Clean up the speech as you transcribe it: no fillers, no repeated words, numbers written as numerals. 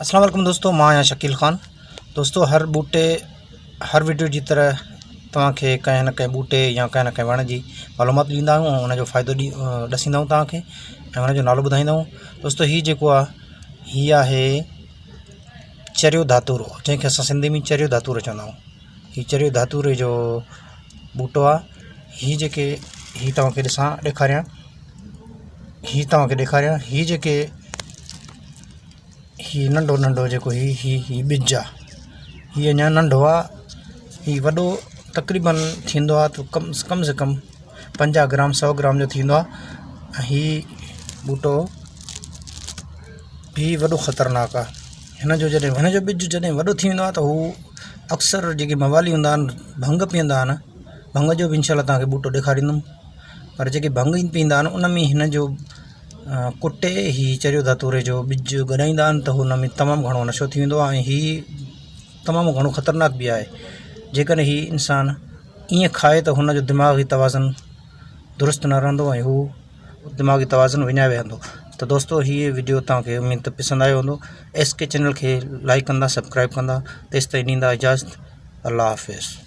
अस्सलाम वालेकुम दोस्तों, मां आहियां शकील ख़ान। दोस्तों, हर बूटे हर वीडियो जी तरह तव्हांखे कंहिं न कंहिं बूटे या कंहिं न कंहिं वण जी मालूमात ॾींदा आहियूं ऐं उनजो फ़ाइदो ॾसींदा आहियूं तव्हांखे ऐं उनजो नालो ॿुधाईंदा आहियूं। दोस्तों, हीउ जेको आहे हीअ आहे चरियो धातुरो, जंहिंखे असां सिंधी में चरियो धातुरो चवंदा आहियूं। हीउ चरियो धातुरे जो बूटो आहे। हीउ तव्हांखे ॾेखारियां हीउ जेके हीउ नंढो जेको हीउ ॿिज आहे, हीउ अञा नंढो आहे। हीउ वॾो तक़रीबन थींदो आहे त कम से कम 50 ग्राम 100 ग्राम जो थींदो आहे। ऐं हीउ बूटो बि वॾो ख़तरनाक आहे। हिनजो ॿिज जॾहिं वॾो थी वेंदो आहे त हू अक्सर जेके मवाली हूंदा आहिनि, भंग पीअंदा आहिनि, भंग जो बि इंशाल्लाह तव्हांखे बूटो ॾेखारींदुमि। पर जेके भंग पीअंदा आहिनि उन में हिनजो कुटे ही चरियो धातुरे जो ॿिज गॾाईंदा आहिनि त हुन में तमामु घणो नशो थी वेंदो आहे ऐं हीउ तमामु घणो ख़तरनाक बि आहे। जेकॾहिं हीउ इंसानु ईअं खाए त हुनजो दिमाग़ी तवाज़ुन दुरुस्त न रहंदो ऐं हू दिमाग़ी तवाज़ुन विञाए वेहंदो। त दोस्तों, हीअ वीडियो तव्हांखे उमेद त पसंदि आयो हूंदो। SK चैनल खे लाइक कंदा, सब्सक्राइब कंदा। तेसिताईं ॾींदा इजाज़त। अल्लाह हाफ़िज़।